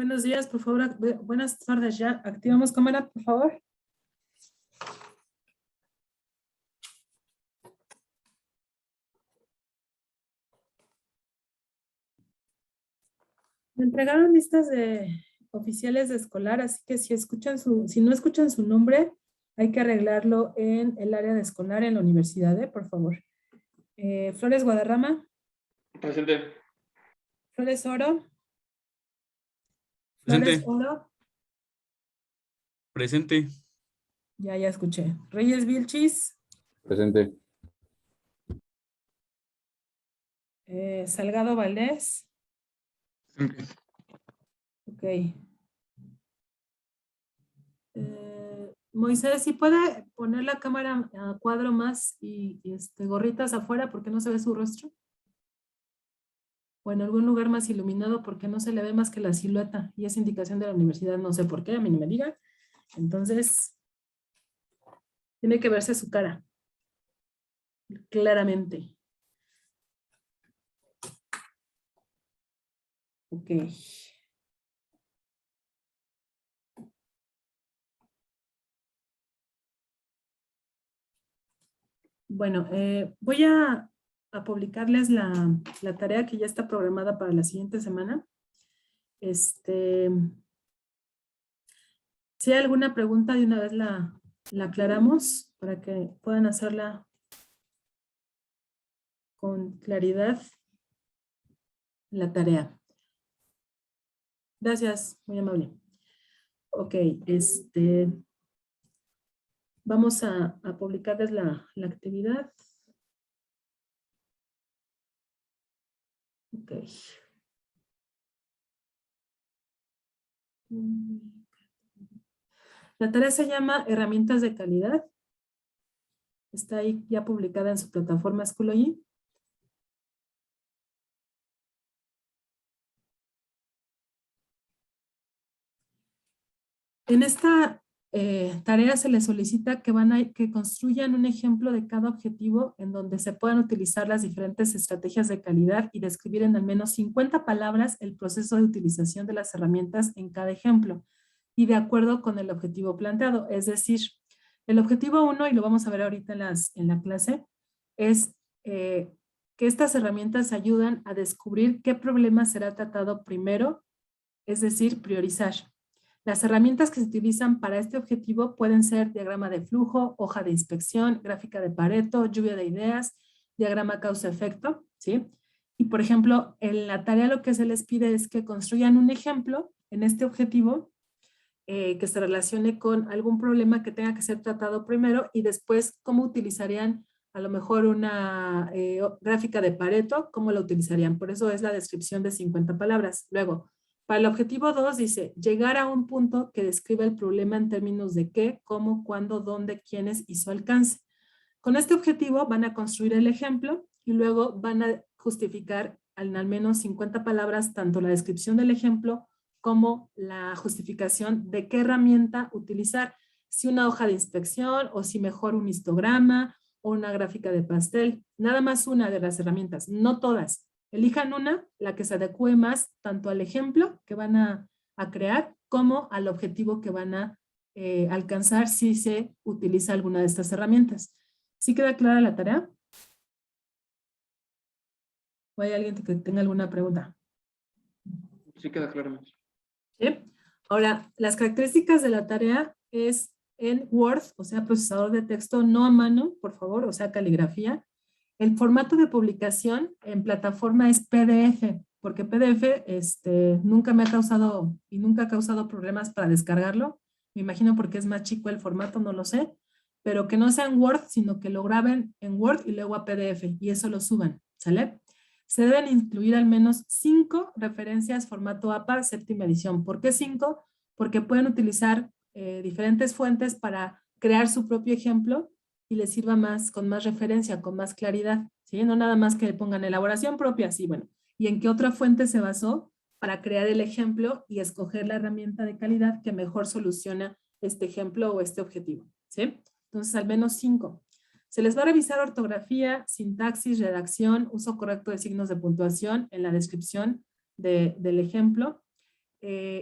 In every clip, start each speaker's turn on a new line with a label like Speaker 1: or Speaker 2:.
Speaker 1: Buenos días, por favor. Buenas tardes ya. Activamos cámara, por favor. Me entregaron listas de oficiales de escolar, así que si no escuchan su nombre, hay que arreglarlo en el área de escolar en la universidad, por favor. Flores Guadarrama.
Speaker 2: Presente.
Speaker 1: Flores Oro.
Speaker 3: Presente.
Speaker 1: Flores Oro.
Speaker 3: Presente.
Speaker 1: Ya escuché. Reyes Vilchis.
Speaker 4: Presente.
Speaker 1: Salgado Valdés.
Speaker 2: Presente.
Speaker 1: Ok. Moisés, si puede poner la cámara a cuadro más y gorritas afuera porque no se ve su rostro. O en algún lugar más iluminado porque no se le ve más que la silueta y es indicación de la universidad, no sé por qué, a mí no me diga. Entonces, tiene que verse su cara claramente. Ok. Bueno, voy a publicarles la tarea que ya está programada para la siguiente semana. Si hay alguna pregunta, de una vez la aclaramos para que puedan hacerla con claridad la tarea. Gracias, muy amable. Ok, vamos a publicarles la actividad. Ok. La tarea se llama Herramientas de Calidad. Está ahí ya publicada en su plataforma Schoology. En esta tarea se les solicita que construyan un ejemplo de cada objetivo en donde se puedan utilizar las diferentes estrategias de calidad y describir en al menos 50 palabras el proceso de utilización de las herramientas en cada ejemplo y de acuerdo con el objetivo planteado. Es decir, el objetivo 1, y lo vamos a ver ahorita en la clase, es que estas herramientas ayudan a descubrir qué problema será tratado primero, es decir, priorizar. Las herramientas que se utilizan para este objetivo pueden ser diagrama de flujo, hoja de inspección, gráfica de Pareto, lluvia de ideas, diagrama causa-efecto, ¿sí? Y por ejemplo, en la tarea lo que se les pide es que construyan un ejemplo en este objetivo que se relacione con algún problema que tenga que ser tratado primero y después cómo utilizarían a lo mejor una gráfica de Pareto, cómo la utilizarían. Por eso es la descripción de 50 palabras. Luego, para el objetivo 2 dice, llegar a un punto que describe el problema en términos de qué, cómo, cuándo, dónde, quiénes y su alcance. Con este objetivo van a construir el ejemplo y luego van a justificar en al menos 50 palabras tanto la descripción del ejemplo como la justificación de qué herramienta utilizar. Si una hoja de inspección o si mejor un histograma o una gráfica de pastel. Nada más una de las herramientas, no todas. Elijan una, la que se adecue más tanto al ejemplo que van a crear como al objetivo que van a alcanzar si se utiliza alguna de estas herramientas. ¿Sí queda clara la tarea? ¿O hay alguien que tenga alguna pregunta?
Speaker 2: Sí queda claro.
Speaker 1: ¿Sí? Ahora, las características de la tarea es en Word, o sea, procesador de texto, no a mano, por favor, o sea, caligrafía. El formato de publicación en plataforma es PDF, porque PDF nunca me ha causado y nunca ha causado problemas para descargarlo. Me imagino porque es más chico el formato, no lo sé, pero que no sea en Word, sino que lo graben en Word y luego a PDF y eso lo suban, ¿sale? Se deben incluir al menos 5 referencias formato APA séptima edición. ¿Por qué 5? Porque pueden utilizar diferentes fuentes para crear su propio ejemplo y les sirva más, con más referencia, con más claridad, ¿sí? No nada más que pongan elaboración propia, sí, bueno. ¿Y en qué otra fuente se basó para crear el ejemplo y escoger la herramienta de calidad que mejor soluciona este ejemplo o este objetivo, ¿sí? Entonces, al menos 5. Se les va a revisar ortografía, sintaxis, redacción, uso correcto de signos de puntuación en la descripción del ejemplo.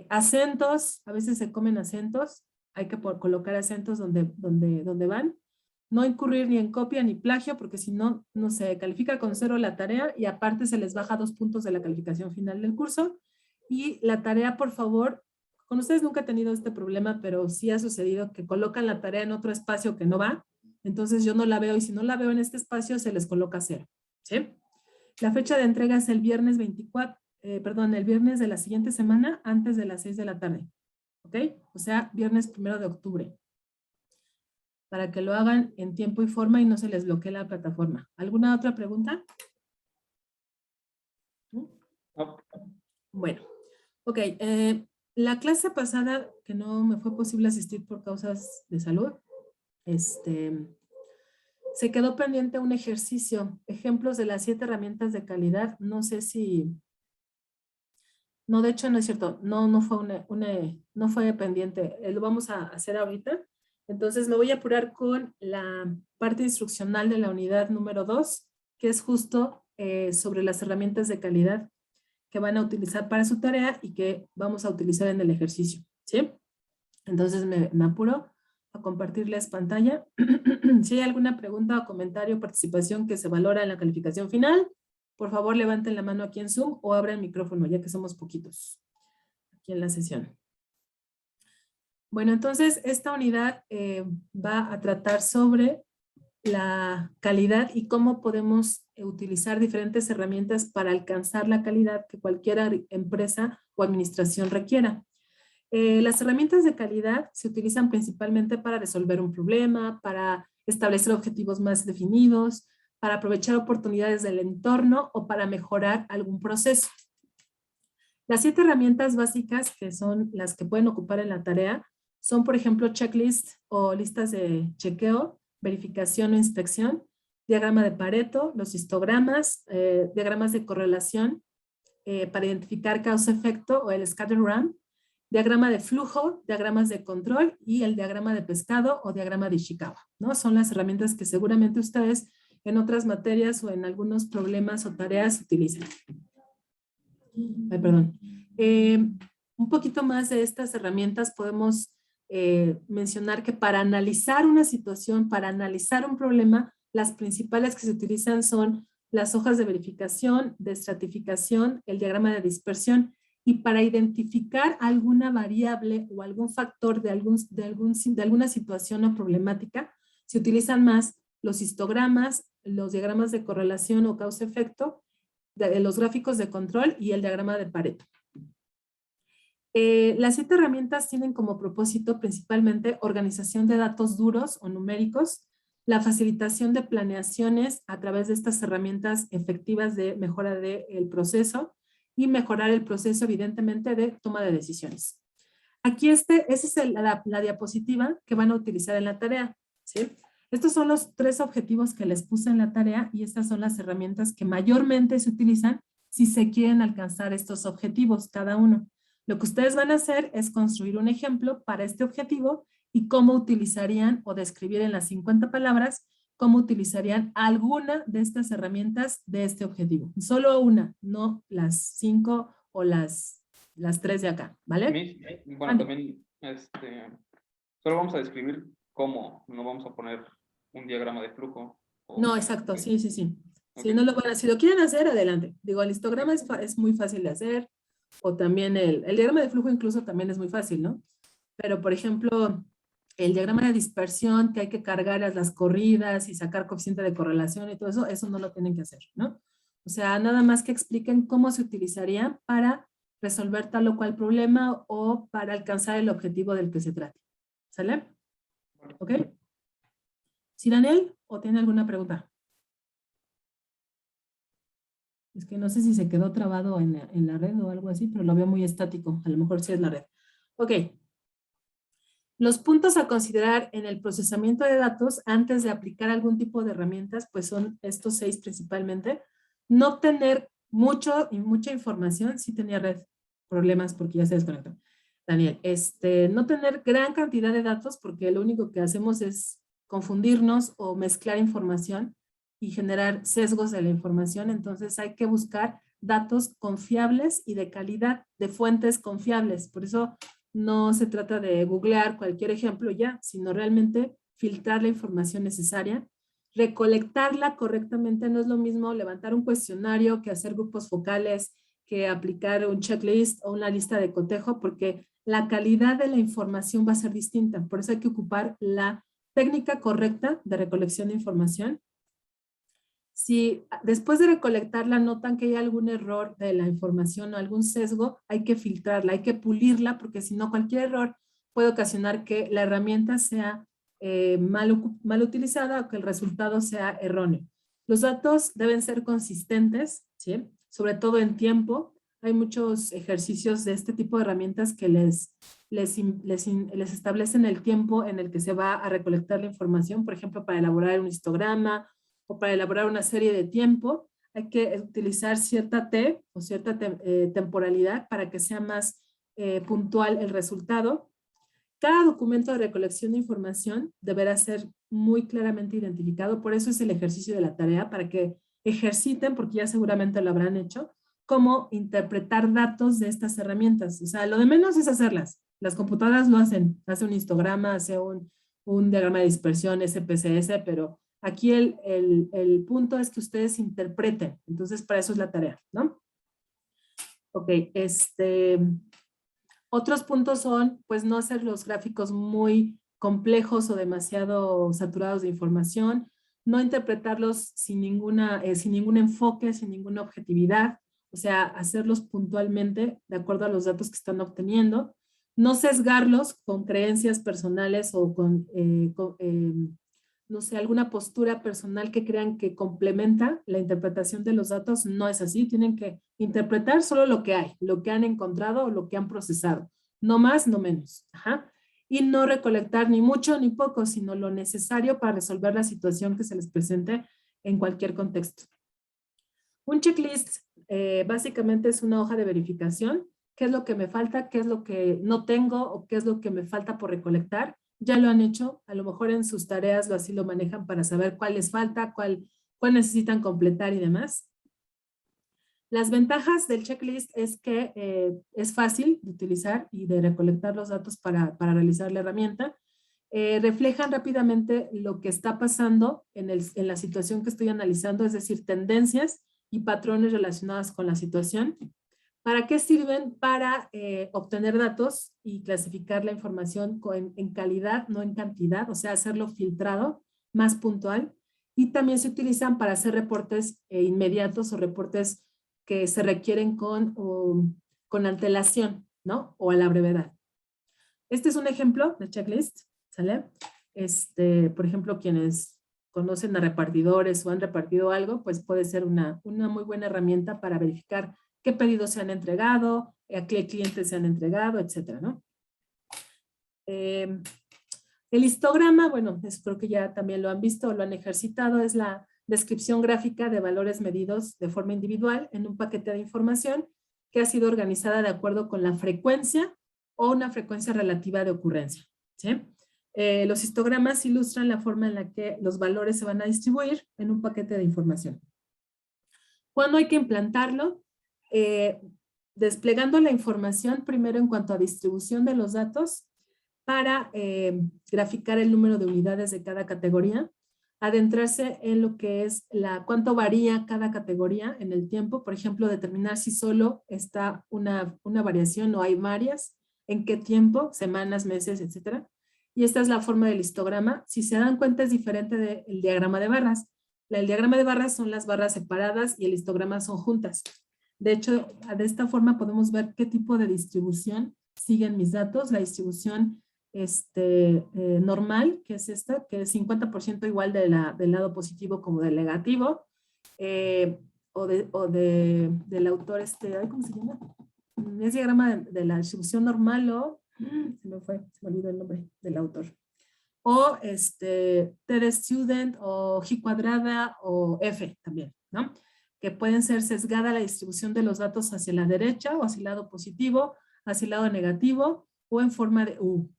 Speaker 1: Acentos, a veces se comen acentos, hay que colocar acentos donde van. No incurrir ni en copia ni plagio, porque si no, no se califica con 0 la tarea y aparte se les baja 2 puntos de la calificación final del curso. Y la tarea, por favor, con ustedes nunca he tenido este problema, pero sí ha sucedido que colocan la tarea en otro espacio que no va. Entonces yo no la veo y si no la veo en este espacio se les coloca 0. ¿Sí? La fecha de entrega es el viernes 24, el viernes de la siguiente semana antes de las 6 de la tarde. ¿Ok? O sea, viernes 1 de octubre. Para que lo hagan en tiempo y forma y no se les bloquee la plataforma. ¿Alguna otra pregunta?
Speaker 2: No.
Speaker 1: Bueno, ok. La clase pasada, que no me fue posible asistir por causas de salud, se quedó pendiente un ejercicio, ejemplos de las 7 herramientas de calidad. No sé si... No, de hecho no es cierto. No fue no fue pendiente. Lo vamos a hacer ahorita. Entonces me voy a apurar con la parte instruccional de la unidad número 2, que es justo sobre las herramientas de calidad que van a utilizar para su tarea y que vamos a utilizar en el ejercicio. ¿Sí? Entonces me apuro a compartirles pantalla. Si hay alguna pregunta o comentario o participación que se valora en la calificación final, por favor levanten la mano aquí en Zoom o abran el micrófono, ya que somos poquitos aquí en la sesión. Bueno, entonces esta unidad va a tratar sobre la calidad y cómo podemos utilizar diferentes herramientas para alcanzar la calidad que cualquier empresa o administración requiera. Las herramientas de calidad se utilizan principalmente para resolver un problema, para establecer objetivos más definidos, para aprovechar oportunidades del entorno o para mejorar algún proceso. Las 7 herramientas básicas que son las que pueden ocupar en la tarea son, por ejemplo, checklist o listas de chequeo, verificación o inspección, diagrama de Pareto, los histogramas, diagramas de correlación para identificar causa-efecto o el scattergram, diagrama de flujo, diagramas de control y el diagrama de pescado o diagrama de Ishikawa, ¿no? Son las herramientas que seguramente ustedes en otras materias o en algunos problemas o tareas utilizan. Ay, perdón. Un poquito más de estas herramientas podemos mencionar que para analizar una situación, para analizar un problema, las principales que se utilizan son las hojas de verificación, de estratificación, el diagrama de dispersión, y para identificar alguna variable o algún factor de alguna situación o problemática, se utilizan más los histogramas, los diagramas de correlación o causa-efecto, los gráficos de control y el diagrama de Pareto. Las 7 herramientas tienen como propósito principalmente organización de datos duros o numéricos, la facilitación de planeaciones a través de estas herramientas efectivas de mejora del proceso y mejorar el proceso evidentemente de toma de decisiones. Aquí esa es la diapositiva que van a utilizar en la tarea, ¿sí? Estos son los 3 objetivos que les puse en la tarea y estas son las herramientas que mayormente se utilizan si se quieren alcanzar estos objetivos, cada uno. Lo que ustedes van a hacer es construir un ejemplo para este objetivo y cómo utilizarían o describir en las 50 palabras cómo utilizarían alguna de estas herramientas de este objetivo. Solo una, no las 5 o las 3 de acá, ¿vale?
Speaker 2: Bueno, también solo vamos a describir cómo, no vamos a poner un diagrama de flujo.
Speaker 1: No, exacto, sí.
Speaker 2: Okay.
Speaker 1: Si no lo van a, si lo quieren hacer, adelante. Digo, el histograma es muy fácil de hacer, o también el diagrama de flujo incluso también es muy fácil, ¿no? Pero, por ejemplo, el diagrama de dispersión, que hay que cargar las corridas y sacar coeficiente de correlación y todo eso, eso no lo tienen que hacer, ¿no? O sea, nada más que expliquen cómo se utilizaría para resolver tal o cual problema o para alcanzar el objetivo del que se trate. ¿Sale? ¿Ok? ¿Sí, Daniel? ¿O tiene alguna pregunta? Es que no sé si se quedó trabado en la red o algo así, pero lo veo muy estático. A lo mejor sí es la red. Ok. Los puntos a considerar en el procesamiento de datos antes de aplicar algún tipo de herramientas, pues son estos 6 principalmente. No obtener mucha información, sí tenía red problemas porque ya se desconectó. Daniel, no tener gran cantidad de datos porque lo único que hacemos es confundirnos o mezclar información y generar sesgos de la información, entonces hay que buscar datos confiables y de calidad, de fuentes confiables. Por eso no se trata de googlear cualquier ejemplo ya, sino realmente filtrar la información necesaria, recolectarla correctamente. No es lo mismo levantar un cuestionario que hacer grupos focales, que aplicar un checklist o una lista de cotejo, porque la calidad de la información va a ser distinta. Por eso hay que ocupar la técnica correcta de recolección de información. Si después de recolectarla notan que hay algún error de la información o algún sesgo, hay que filtrarla, hay que pulirla, porque si no, cualquier error puede ocasionar que la herramienta sea mal utilizada o que el resultado sea erróneo. Los datos deben ser consistentes, ¿sí? Sobre todo en tiempo. Hay muchos ejercicios de este tipo de herramientas que les establecen el tiempo en el que se va a recolectar la información, por ejemplo, para elaborar un histograma o para elaborar una serie de tiempo, hay que utilizar cierta T o cierta temporalidad para que sea más puntual el resultado. Cada documento de recolección de información deberá ser muy claramente identificado, por eso es el ejercicio de la tarea, para que ejerciten, porque ya seguramente lo habrán hecho, cómo interpretar datos de estas herramientas. O sea, lo de menos es hacerlas. Las computadoras lo hacen, hace un histograma, hace un diagrama de dispersión, SPSS, pero aquí el punto es que ustedes interpreten. Entonces, para eso es la tarea, ¿no? Ok, otros puntos son, pues, no hacer los gráficos muy complejos o demasiado saturados de información, no interpretarlos sin ningún enfoque, sin ninguna objetividad, o sea, hacerlos puntualmente de acuerdo a los datos que están obteniendo, no sesgarlos con creencias personales o con no sé, alguna postura personal que crean que complementa la interpretación de los datos. No es así, tienen que interpretar solo lo que hay, lo que han encontrado o lo que han procesado, no más, no menos. Ajá. Y no recolectar ni mucho ni poco, sino lo necesario para resolver la situación que se les presente en cualquier contexto. Un checklist básicamente es una hoja de verificación. ¿Qué es lo que me falta? ¿Qué es lo que no tengo? ¿O qué es lo que me falta por recolectar? Ya lo han hecho, a lo mejor en sus tareas así lo manejan para saber cuál les falta, cuál necesitan completar y demás. Las ventajas del checklist es que es fácil de utilizar y de recolectar los datos para realizar la herramienta. Reflejan rápidamente lo que está pasando en la situación que estoy analizando, es decir, tendencias y patrones relacionados con la situación. ¿Para qué sirven? Para obtener datos y clasificar la información en calidad, no en cantidad, o sea, hacerlo filtrado, más puntual. Y también se utilizan para hacer reportes inmediatos o reportes que se requieren con antelación, ¿no? O a la brevedad. Este es un ejemplo de checklist, ¿sale? Por ejemplo, quienes conocen a repartidores o han repartido algo, pues puede ser una muy buena herramienta para verificar qué pedidos se han entregado, a qué clientes se han entregado, etcétera, ¿no? El histograma, bueno, creo que ya también lo han visto o lo han ejercitado, es la descripción gráfica de valores medidos de forma individual en un paquete de información que ha sido organizada de acuerdo con la frecuencia o una frecuencia relativa de ocurrencia, ¿sí? Los histogramas ilustran la forma en la que los valores se van a distribuir en un paquete de información. ¿Cuándo hay que implantarlo? Desplegando la información primero en cuanto a distribución de los datos para graficar el número de unidades de cada categoría, adentrarse en lo que es cuánto varía cada categoría en el tiempo, por ejemplo, determinar si solo está una variación o hay varias, en qué tiempo, semanas, meses, etcétera. Y esta es la forma del histograma. Si se dan cuenta es diferente del diagrama de barras. El diagrama de barras son las barras separadas y el histograma son juntas. De hecho, de esta forma podemos ver qué tipo de distribución siguen mis datos. La distribución normal, que es esta, que es 50% igual del lado positivo como del negativo, del autor, ¿cómo se llama? Es diagrama de la distribución normal o, se me olvidó el nombre del autor. O T de student o G cuadrada o F también, ¿no? Que pueden ser sesgada la distribución de los datos hacia la derecha o hacia el lado positivo, hacia el lado negativo o en forma de U.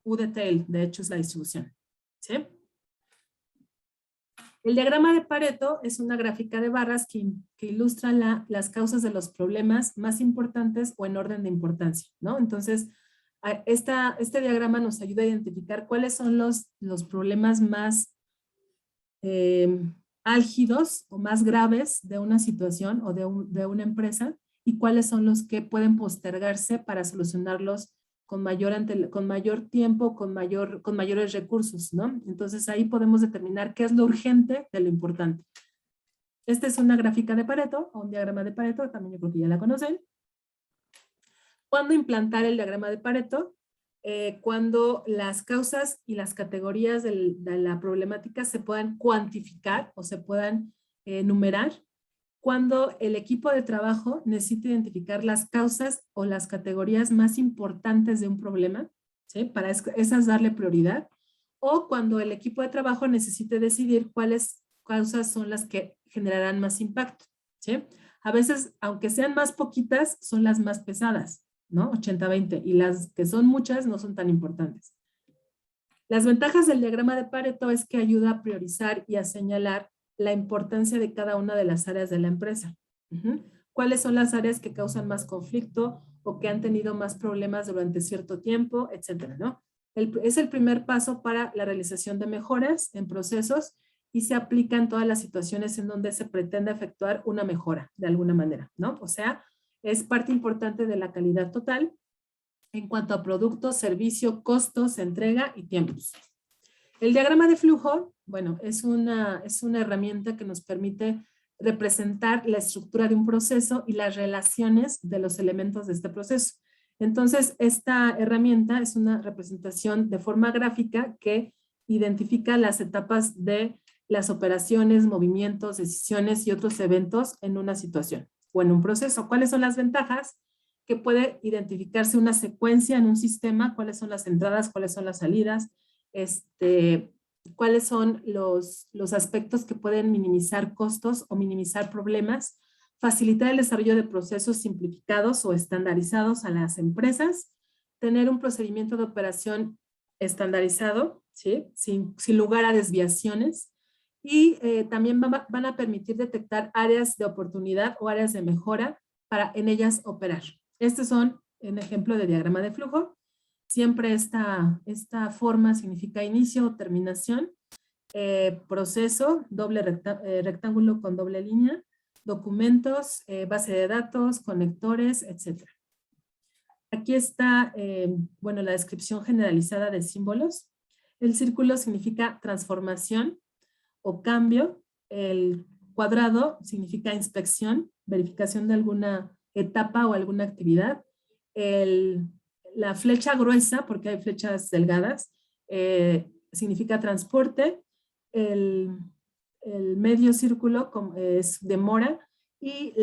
Speaker 1: U de tail, de hecho, es la distribución, ¿sí? El diagrama de Pareto es una gráfica de barras que ilustra las causas de los problemas más importantes o en orden de importancia, ¿no? Entonces, este diagrama nos ayuda a identificar cuáles son los problemas más álgidos o más graves de una situación o de una empresa y cuáles son los que pueden postergarse para solucionarlos con mayor tiempo, con mayores recursos, ¿no? Entonces ahí podemos determinar qué es lo urgente de lo importante. Esta es una gráfica de Pareto, o un diagrama de Pareto, también yo creo que ya la conocen. ¿Cuándo implantar el diagrama de Pareto? Cuando las causas y las categorías de la problemática se puedan cuantificar o se puedan numerar. Cuando el equipo de trabajo necesita identificar las causas o las categorías más importantes de un problema, ¿sí? Para esas darle prioridad, o cuando el equipo de trabajo necesite decidir cuáles causas son las que generarán más impacto, ¿sí? A veces, aunque sean más poquitas, son las más pesadas, ¿no? 80-20, y las que son muchas no son tan importantes. Las ventajas del diagrama de Pareto es que ayuda a priorizar y a señalar la importancia de cada una de las áreas de la empresa. ¿Cuáles son las áreas que causan más conflicto o que han tenido más problemas durante cierto tiempo, etcétera, ¿no? Es el primer paso para la realización de mejoras en procesos y se aplica en todas las situaciones en donde se pretende efectuar una mejora de alguna manera, ¿no? O sea, es parte importante de la calidad total en cuanto a producto, servicio, costos, entrega y tiempos. El diagrama de flujo, bueno, es una herramienta que nos permite representar la estructura de un proceso y las relaciones de los elementos de este proceso. Entonces, esta herramienta es una representación de forma gráfica que identifica las etapas de las operaciones, movimientos, decisiones y otros eventos en una situación o en un proceso. ¿Cuáles son las ventajas? Que puede identificarse una secuencia en un sistema, cuáles son las entradas, cuáles son las salidas, cuáles son los aspectos que pueden minimizar costos o minimizar problemas, facilitar el desarrollo de procesos simplificados o estandarizados a las empresas, tener un procedimiento de operación estandarizado, ¿sí? sin lugar a desviaciones, y también van a permitir detectar áreas de oportunidad o áreas de mejora para en ellas operar. Estos son un ejemplo de diagrama de flujo. Siempre esta forma significa inicio o terminación, proceso, doble rectángulo con doble línea, documentos, base de datos, conectores, etc. Aquí está, bueno, la descripción generalizada de símbolos. El círculo significa transformación o cambio. El cuadrado significa inspección, verificación de alguna etapa o alguna actividad. La flecha gruesa, porque hay flechas delgadas, significa transporte. El medio círculo es demora y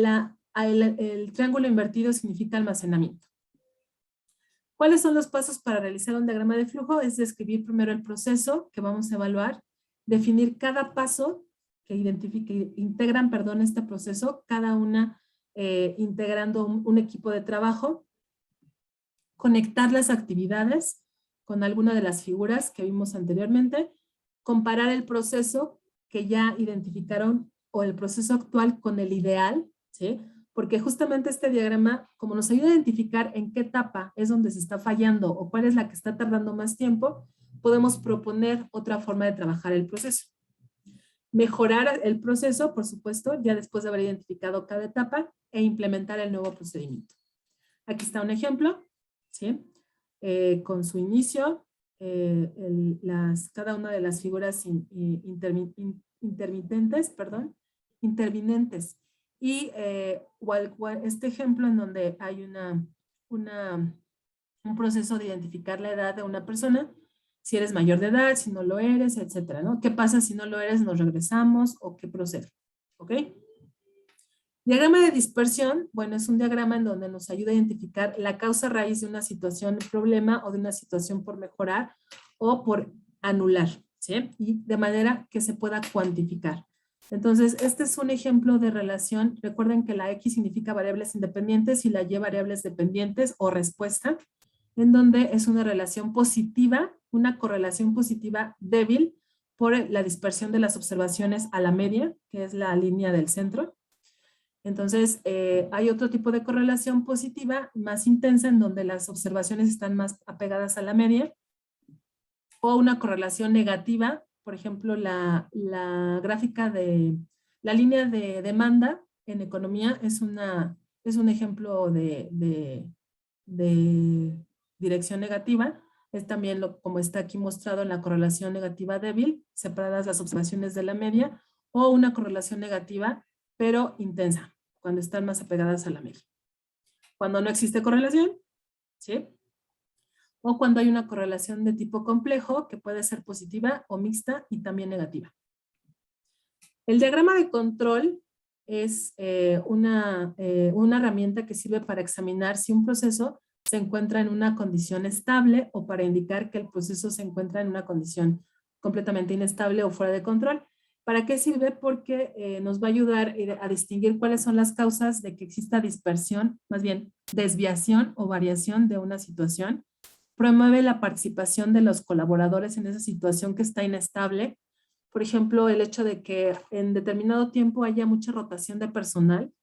Speaker 1: el triángulo invertido significa almacenamiento. ¿Cuáles son los pasos para realizar un diagrama de flujo? Es describir primero el proceso que vamos a evaluar, definir cada paso que integran este proceso, cada una integrando un equipo de trabajo, conectar las actividades con alguna de las figuras que vimos anteriormente, comparar el proceso que ya identificaron o el proceso actual con el ideal, ¿sí? Porque justamente este diagrama, como nos ayuda a identificar en qué etapa es donde se está fallando o cuál es la que está tardando más tiempo, podemos proponer otra forma de trabajar el proceso. Mejorar el proceso, por supuesto, ya después de haber identificado cada etapa e implementar el nuevo procedimiento. Aquí está un ejemplo, ¿sí? Con su inicio, cada una de las figuras intervinientes. Y este ejemplo en donde hay un proceso de identificar la edad de una persona, si eres mayor de edad, si no lo eres, etcétera, ¿no? ¿Qué pasa si no lo eres? ¿Nos regresamos o qué procede? ¿Ok? Diagrama de dispersión, bueno, es un diagrama en donde nos ayuda a identificar la causa raíz de una situación, problema o de una situación por mejorar o por anular, ¿sí? Y de manera que se pueda cuantificar. Entonces, este es un ejemplo de relación. Recuerden que la X significa variables independientes y la Y variables dependientes o respuesta, en donde es una relación positiva, una correlación positiva débil, por la dispersión de las observaciones a la media, que es la línea del centro. Entonces, hay otro tipo de correlación positiva, más intensa, en donde las observaciones están más apegadas a la media, o una correlación negativa, por ejemplo, la gráfica de la línea de demanda en economía es un ejemplo de dirección negativa. Es también como está aquí mostrado en la correlación negativa débil, separadas las observaciones de la media, o una correlación negativa, pero intensa, cuando están más apegadas a la media. Cuando no existe correlación, ¿sí? O cuando hay una correlación de tipo complejo, que puede ser positiva o mixta y también negativa. El diagrama de control es una herramienta que sirve para examinar si un proceso se encuentra en una condición estable o para indicar que el proceso se encuentra en una condición completamente inestable o fuera de control. ¿Para qué sirve? Porque nos va a ayudar a distinguir cuáles son las causas de que exista dispersión, más bien desviación o variación de una situación. Promueve la participación de los colaboradores en esa situación que está inestable. Por ejemplo, el hecho de que en determinado tiempo haya mucha rotación de personal,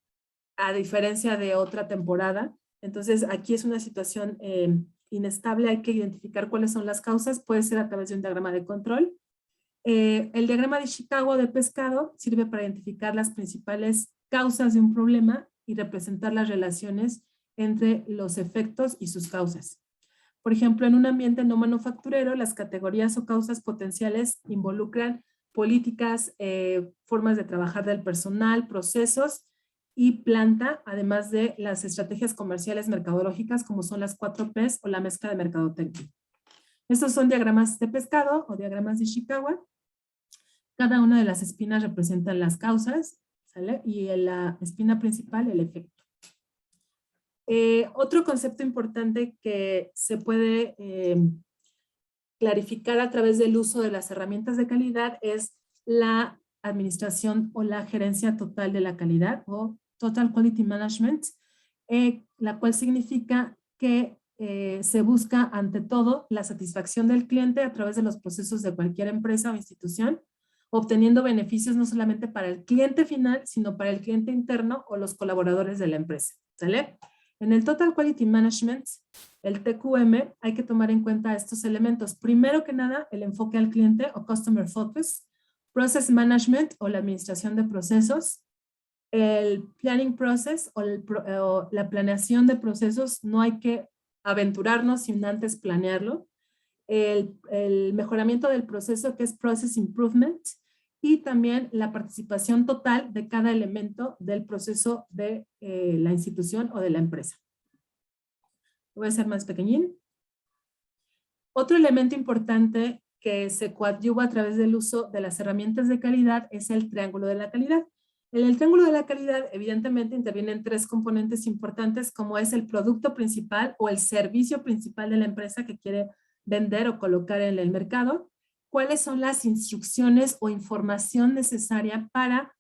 Speaker 1: a diferencia de otra temporada. Entonces, aquí es una situación inestable, hay que identificar cuáles son las causas, puede ser a través de un diagrama de control. El diagrama de Chicago de pescado sirve para identificar las principales causas de un problema y representar las relaciones entre los efectos y sus causas. Por ejemplo, en un ambiente no manufacturero, las categorías o causas potenciales involucran políticas, formas de trabajar del personal, procesos y planta, además de las estrategias comerciales mercadológicas como son las 4Ps o la mezcla de mercadotecnia. Estos son diagramas de pescado o diagramas de Ishikawa. Cada una de las espinas representa las causas, ¿sale? Y la espina principal el efecto. Otro concepto importante que se puede clarificar a través del uso de las herramientas de calidad es la administración o la gerencia total de la calidad o Total Quality Management, la cual significa que se busca ante todo la satisfacción del cliente a través de los procesos de cualquier empresa o institución, obteniendo beneficios no solamente para el cliente final, sino para el cliente interno o los colaboradores de la empresa. ¿Sale? En el Total Quality Management, el TQM, hay que tomar en cuenta estos elementos. Primero que nada, el enfoque al cliente o Customer Focus, Process Management o la administración de procesos, el Planning Process o la planeación de procesos, no hay que aventurarnos sin antes planearlo, el mejoramiento del proceso que es Process Improvement y también la participación total de cada elemento del proceso de la institución o de la empresa. Voy a hacer más pequeñín. Otro elemento importante que se coadyuva a través del uso de las herramientas de calidad es el triángulo de la calidad. En el triángulo de la calidad, evidentemente, intervienen tres componentes importantes, como es el producto principal o el servicio principal de la empresa que quiere vender o colocar en el mercado. ¿Cuáles son las instrucciones o información necesaria para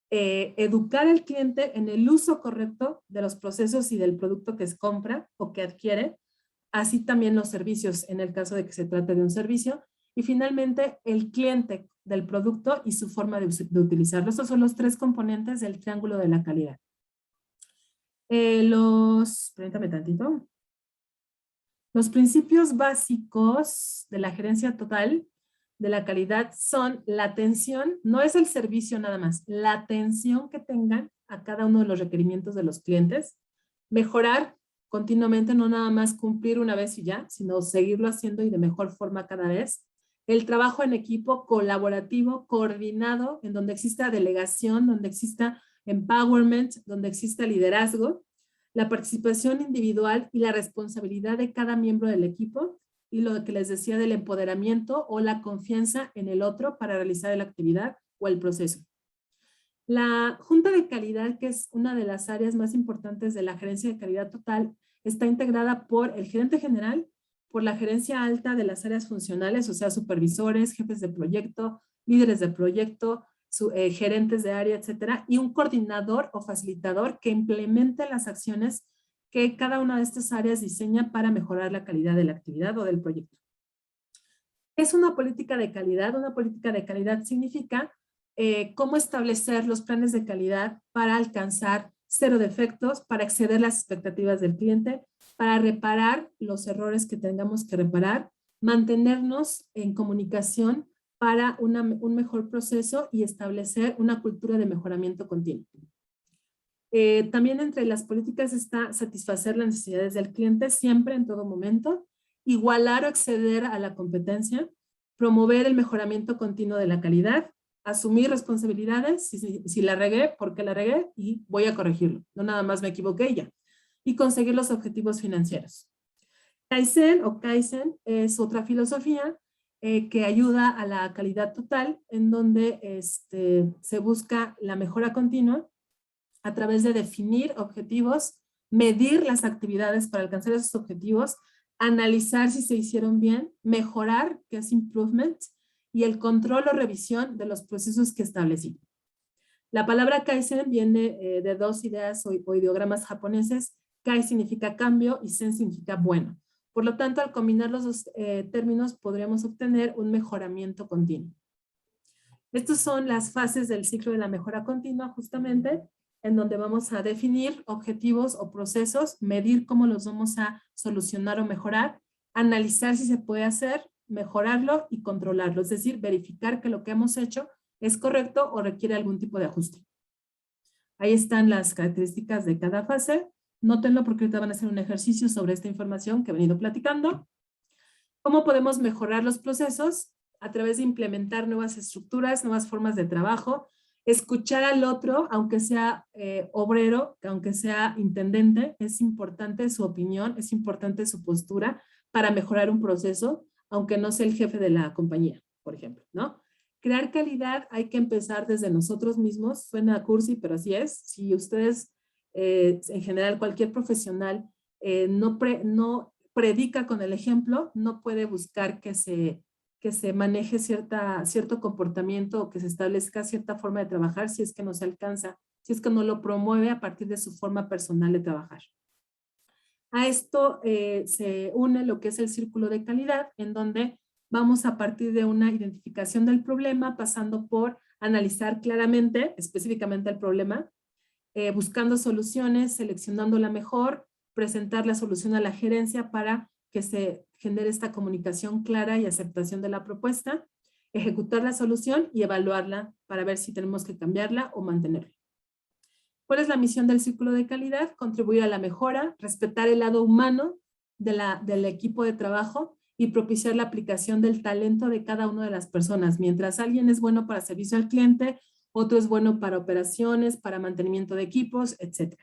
Speaker 1: educar al cliente en el uso correcto de los procesos y del producto que se compra o que adquiere? Así también los servicios, en el caso de que se trate de un servicio. Y finalmente, el cliente del producto y su forma de utilizarlo. Estos son los tres componentes del triángulo de la calidad. Permítame tantito. Los principios básicos de la gerencia total de la calidad son la atención, no es el servicio nada más, la atención que tengan a cada uno de los requerimientos de los clientes, mejorar continuamente, no nada más cumplir una vez y ya, sino seguirlo haciendo y de mejor forma cada vez. El trabajo en equipo colaborativo, coordinado, en donde exista delegación, donde exista empowerment, donde exista liderazgo, la participación individual y la responsabilidad de cada miembro del equipo, y lo que les decía del empoderamiento o la confianza en el otro para realizar la actividad o el proceso. La Junta de Calidad, que es una de las áreas más importantes de la gerencia de calidad total, está integrada por el gerente general, por la gerencia alta de las áreas funcionales, o sea, supervisores, jefes de proyecto, líderes de proyecto, gerentes de área, etcétera, y un coordinador o facilitador que implemente las acciones que cada una de estas áreas diseña para mejorar la calidad de la actividad o del proyecto. Es una política de calidad. Una política de calidad significa cómo establecer los planes de calidad para alcanzar 0 defectos, para exceder las expectativas del cliente, para reparar los errores que tengamos que reparar, mantenernos en comunicación para un mejor proceso y establecer una cultura de mejoramiento continuo. También entre las políticas está satisfacer las necesidades del cliente siempre, en todo momento, igualar o exceder a la competencia, promover el mejoramiento continuo de la calidad, asumir responsabilidades, si la regué, ¿por qué la regué? Y voy a corregirlo, no nada más me equivoqué y ya. Y conseguir los objetivos financieros. Kaizen es otra filosofía que ayuda a la calidad total, en donde se busca la mejora continua a través de definir objetivos, medir las actividades para alcanzar esos objetivos, analizar si se hicieron bien, mejorar, que es improvement, y el control o revisión de los procesos que establecí. La palabra Kaizen viene de 2 ideas o ideogramas japoneses. Kai significa cambio y Zen significa bueno. Por lo tanto, al combinar los dos términos, podríamos obtener un mejoramiento continuo. Estas son las fases del ciclo de la mejora continua, justamente, en donde vamos a definir objetivos o procesos, medir cómo los vamos a solucionar o mejorar, analizar si se puede hacer, mejorarlo y controlarlo, es decir, verificar que lo que hemos hecho es correcto o requiere algún tipo de ajuste. Ahí están las características de cada fase. Nótenlo porque ahorita van a hacer un ejercicio sobre esta información que he venido platicando. ¿Cómo podemos mejorar los procesos? A través de implementar nuevas estructuras, nuevas formas de trabajo, escuchar al otro, aunque sea obrero, aunque sea intendente, es importante su opinión, es importante su postura para mejorar un proceso, aunque no sea el jefe de la compañía, por ejemplo, ¿no? Crear calidad hay que empezar desde nosotros mismos, suena cursi, pero así es. Si ustedes, en general, cualquier profesional no predica con el ejemplo, no puede buscar que se maneje cierto comportamiento o que se establezca cierta forma de trabajar si es que no se alcanza, si es que no lo promueve a partir de su forma personal de trabajar. A esto se une lo que es el círculo de calidad, en donde vamos a partir de una identificación del problema, pasando por analizar claramente, específicamente el problema, buscando soluciones, seleccionando la mejor, presentar la solución a la gerencia para que se genere esta comunicación clara y aceptación de la propuesta, ejecutar la solución y evaluarla para ver si tenemos que cambiarla o mantenerla. ¿Cuál es la misión del círculo de calidad? Contribuir a la mejora, respetar el lado humano del equipo de trabajo y propiciar la aplicación del talento de cada una de las personas. Mientras alguien es bueno para servicio al cliente, otro es bueno para operaciones, para mantenimiento de equipos, etc.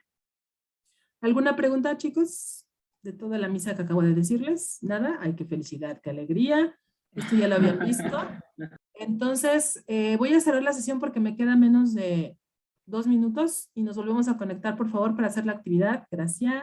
Speaker 1: ¿Alguna pregunta, chicos? De toda la misa que acabo de decirles. Nada, ay, qué felicidad, qué alegría. Esto ya lo habían visto. Entonces, voy a cerrar la sesión porque me queda menos de 2 minutos y nos volvemos a conectar, por favor, para hacer la actividad. Gracias.